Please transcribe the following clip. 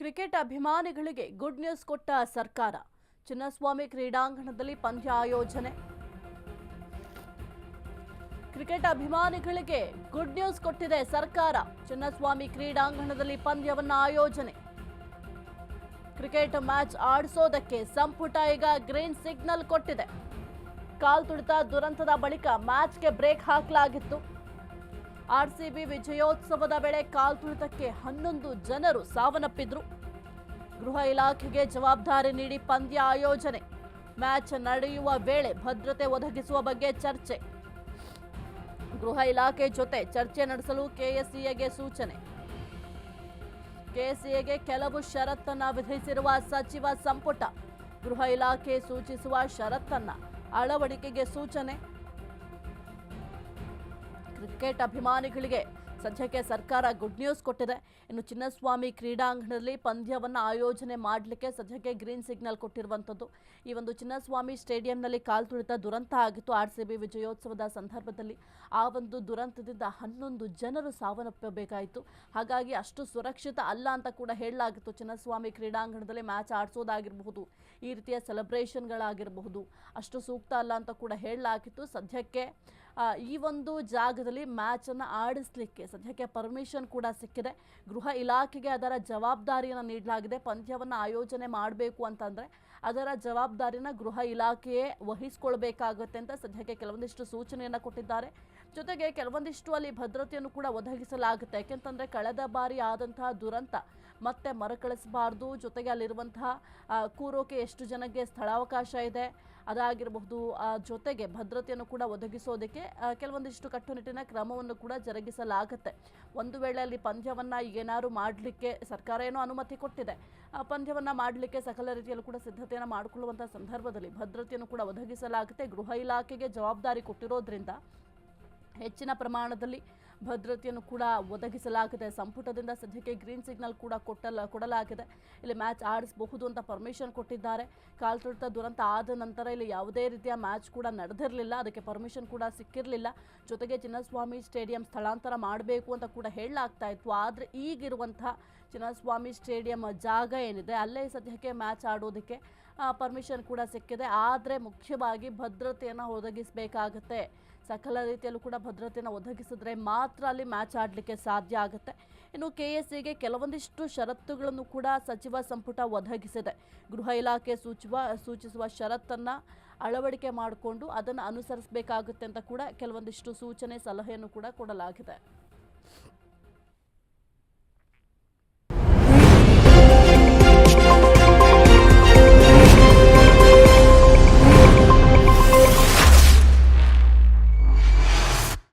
Cricket ಅಭಿಮಾನಿಗಳಿಗೆ good news ಕೊಟ್ಟ ಸರ್ಕಾರ. ಚಿನ್ನಸ್ವಾಮಿ ಕ್ರೀಡಾಂಗಣದಲ್ಲಿ ಪಂದ್ಯ ಆಯೋಜನೆ. ಕ್ರಿಕೆಟ್ ಅಭಿಮಾನಿಗಳಿಗೆ ಗುಡ್ ನ್ಯೂಸ್ ಕೊಟ್ಟಿದೆ ಸರ್ಕಾರ. ಚಿನ್ನಸ್ವಾಮಿ ಕ್ರೀಡಾಂಗಣದಲ್ಲಿ ಪಂದ್ಯವನ್ನು ಆಯೋಜನೆ. ಕ್ರಿಕೆಟ್ ಮ್ಯಾಚ್ ಆಡಿಸೋದಕ್ಕೆ ಸಂಪುಟ ಈಗ ಗ್ರೀನ್ ಸಿಗ್ನಲ್ ಕೊಟ್ಟಿದೆ. ಕಾಲ್ತುಳಿತ ದುರಂತದ ಬಳಿಕ ಮ್ಯಾಚ್ಗೆ ಬ್ರೇಕ್ ಹಾಕಲಾಗಿತ್ತು. ಆರ್ಸಿಬಿ ವಿಜಯೋತ್ಸವದ ವೇಳೆ ಕಾಲ್ತುಳಿತಕ್ಕೆ 11 ಜನರು ಸಾವನ್ನಪ್ಪಿದ್ರು. ಗೃಹ ಇಲಾಖೆಗೆ ಜವಾಬ್ದಾರಿ ನೀಡಿ ಪಂದ್ಯ ಆಯೋಜನೆ. ಮ್ಯಾಚ್ ನಡೆಯುವ ವೇಳೆ ಭದ್ರತೆ ಒದಗಿಸುವ ಬಗ್ಗೆ ಚರ್ಚೆ. ಗೃಹ ಇಲಾಖೆ ಜೊತೆ ಚರ್ಚೆ ನಡೆಸಲು ಕೆಎಸ್ಸಿಎಗೆ ಸೂಚನೆ. ಕೆಎಸ್ಸಿಎಗೆ ಕೆಲವು ಷರತ್ತನ್ನ ವಿಧಿಸಿರುವ ಸಚಿವ ಸಂಪುಟ. ಗೃಹ ಇಲಾಖೆ ಸೂಚಿಸುವ ಷರತ್ತನ್ನ ಅಳವಡಿಕೆಗೆ ಸೂಚನೆ. ಕ್ರಿಕೆಟ್ ಅಭಿಮಾನಿಗಳಿಗೆ ಸದ್ಯಕ್ಕೆ ಸರ್ಕಾರ ಗುಡ್ ನ್ಯೂಸ್ ಕೊಟ್ಟಿದೆ. ಇನ್ನು ಚಿನ್ನಸ್ವಾಮಿ ಕ್ರೀಡಾಂಗಣದಲ್ಲಿ ಪಂದ್ಯವನ್ನು ಆಯೋಜನೆ ಮಾಡಲಿಕ್ಕೆ ಸದ್ಯಕ್ಕೆ ಗ್ರೀನ್ ಸಿಗ್ನಲ್ ಕೊಟ್ಟಿರುವಂಥದ್ದು. ಈ ಒಂದು ಚಿನ್ನಸ್ವಾಮಿ ಸ್ಟೇಡಿಯಂನಲ್ಲಿ ಕಾಲ್ತುಳಿತ ದುರಂತ ಆಗಿತ್ತು ಆರ್ಸಿಬಿ ವಿಜಯೋತ್ಸವದ ಸಂದರ್ಭದಲ್ಲಿ. ಆ ಒಂದು ದುರಂತದಿಂದ 11 ಜನರು ಸಾವನ್ನಪ್ಪಬೇಕಾಯಿತು. ಹಾಗಾಗಿ ಅಷ್ಟು ಸುರಕ್ಷಿತ ಅಲ್ಲ ಅಂತ ಕೂಡ ಹೇಳಲಾಗಿತ್ತು. ಚಿನ್ನಸ್ವಾಮಿ ಕ್ರೀಡಾಂಗಣದಲ್ಲಿ ಮ್ಯಾಚ್ ಆಡಿಸೋದಾಗಿರಬಹುದು, ಈ ರೀತಿಯ ಸೆಲೆಬ್ರೇಷನ್ಗಳಾಗಿರಬಹುದು, ಅಷ್ಟು ಸೂಕ್ತ ಅಲ್ಲ ಅಂತ ಕೂಡ ಹೇಳಲಾಗಿತ್ತು. ಸದ್ಯಕ್ಕೆ ಈ ಒಂದು ಜಾಗದಲ್ಲಿ ಮ್ಯಾಚನ್ನು ಆಡಿಸಲಿಕ್ಕೆ ಸದ್ಯಕ್ಕೆ ಪರ್ಮಿಷನ್ ಕೂಡ ಸಿಕ್ಕಿದೆ. ಗೃಹ ಇಲಾಖೆಗೆ ಅದರ ಜವಾಬ್ದಾರಿಯನ್ನು ನೀಡಲಾಗಿದೆ. ಪಂದ್ಯವನ್ನು ಆಯೋಜನೆ ಮಾಡಬೇಕು ಅಂತಂದರೆ ಅದರ ಜವಾಬ್ದಾರಿನ ಗೃಹ ಇಲಾಖೆಯೇ ವಹಿಸಿಕೊಳ್ಬೇಕಾಗುತ್ತೆ ಅಂತ ಸದ್ಯಕ್ಕೆ ಕೆಲವೊಂದಿಷ್ಟು ಸೂಚನೆಯನ್ನು ಕೊಟ್ಟಿದ್ದಾರೆ. ಜೊತೆಗೆ ಕೆಲವೊಂದಿಷ್ಟು ಅಲ್ಲಿ ಭದ್ರತೆಯನ್ನು ಕೂಡ ಒದಗಿಸಲಾಗುತ್ತೆ. ಯಾಕೆಂತಂದರೆ ಕಳೆದ ಬಾರಿ ಆದಂತಹ ದುರಂತ ಮತ್ತೆ ಮರುಕಳಿಸಬಾರ್ದು. ಜೊತೆಗೆ ಅಲ್ಲಿರುವಂತಹ ಕೂರೋಕೆ ಎಷ್ಟು ಜನಕ್ಕೆ ಸ್ಥಳಾವಕಾಶ ಇದೆ ಅದಾಗಿರಬಹುದು. ಜೊತೆಗೆ ಭದ್ರತೆಯನ್ನು ಕೂಡ ಒದಗಿಸೋದಕ್ಕೆ ಕೆಲವೊಂದಿಷ್ಟು ಕಟ್ಟುನಿಟ್ಟಿನ ಕ್ರಮವನ್ನು ಕೂಡ ಜರುಗಿಸಲಾಗುತ್ತೆ. ಒಂದು ವೇಳೆ ಅಲ್ಲಿ ಪಂದ್ಯವನ್ನು ಏನಾದ್ರು ಮಾಡಲಿಕ್ಕೆ ಸರ್ಕಾರ ಏನೋ ಅನುಮತಿ ಕೊಟ್ಟಿದೆ, ಪಂದ್ಯವನ್ನು ಮಾಡಲಿಕ್ಕೆ ಸಕಲ ರೀತಿಯಲ್ಲೂ ಕೂಡ ಸಿದ್ಧತೆಯನ್ನು ಮಾಡಿಕೊಳ್ಳುವಂಥ ಸಂದರ್ಭದಲ್ಲಿ ಭದ್ರತೆಯನ್ನು ಕೂಡ ಒದಗಿಸಲಾಗುತ್ತೆ. ಗೃಹ ಇಲಾಖೆಗೆ ಜವಾಬ್ದಾರಿ ಕೊಟ್ಟಿರೋದ್ರಿಂದ ಹೆಚ್ಚಿನ ಪ್ರಮಾಣದಲ್ಲಿ ಭದ್ರತೆಯನ್ನು ಕೂಡ ಒದಗಿಸಲಾಗಿದೆ. ಸಂಪುಟದಿಂದ ಸದ್ಯಕ್ಕೆ ಗ್ರೀನ್ ಸಿಗ್ನಲ್ ಕೂಡ ಕೊಡಲಾಗಿದೆ. ಇಲ್ಲಿ ಮ್ಯಾಚ್ ಆಡಿಸಬಹುದು ಅಂತ ಪರ್ಮಿಷನ್ ಕೊಟ್ಟಿದ್ದಾರೆ. ಕಾಲ್ತುಳಿತ ದುರಂತ ಆದ ನಂತರ ಇಲ್ಲಿ ಯಾವುದೇ ರೀತಿಯ ಮ್ಯಾಚ್ ಕೂಡ ನಡೆದಿರಲಿಲ್ಲ, ಅದಕ್ಕೆ ಪರ್ಮಿಷನ್ ಕೂಡ ಸಿಕ್ಕಿರಲಿಲ್ಲ. ಜೊತೆಗೆ ಚಿನ್ನಸ್ವಾಮಿ ಸ್ಟೇಡಿಯಂ ಸ್ಥಳಾಂತರ ಮಾಡಬೇಕು ಅಂತ ಕೂಡ ಹೇಳಲಾಗ್ತಾ ಇತ್ತು. ಆದರೆ ಈಗಿರುವಂತಹ ಚಿನ್ನಸ್ವಾಮಿ ಸ್ಟೇಡಿಯಂ ಜಾಗ ಏನಿದೆ ಅಲ್ಲೇ ಸದ್ಯಕ್ಕೆ ಮ್ಯಾಚ್ ಆಡೋದಕ್ಕೆ ಪರ್ಮಿಷನ್ ಕೂಡ ಸಿಕ್ಕಿದೆ. ಆದರೆ ಮುಖ್ಯವಾಗಿ ಭದ್ರತೆಯನ್ನು ಒದಗಿಸಬೇಕಾಗತ್ತೆ. ಸಕಲ ರೀತಿಯಲ್ಲೂ ಕೂಡ ಭದ್ರತೆಯನ್ನು ಒದಗಿಸಿದ್ರೆ ಮಾತ್ರ ಅಲ್ಲಿ ಮ್ಯಾಚ್ ಆಡಲಿಕ್ಕೆ ಸಾಧ್ಯ ಆಗುತ್ತೆ. ಇನ್ನು ಕೆಎಸ್ಸಿಗೆ ಕೆಲವೊಂದಿಷ್ಟು ಷರತ್ತುಗಳನ್ನು ಕೂಡ ಸಚಿವ ಸಂಪುಟ ಒದಗಿಸಿದೆ. ಗೃಹ ಇಲಾಖೆ ಸೂಚಿಸುವ ಷರತ್ತನ್ನು ಅಳವಡಿಕೆ ಮಾಡಿಕೊಂಡು ಅದನ್ನು ಅನುಸರಿಸಬೇಕಾಗುತ್ತೆ ಅಂತ ಕೂಡ ಕೆಲವೊಂದಿಷ್ಟು ಸೂಚನೆ ಸಲಹೆಯನ್ನು ಕೂಡ ಕೊಡಲಾಗಿದೆ.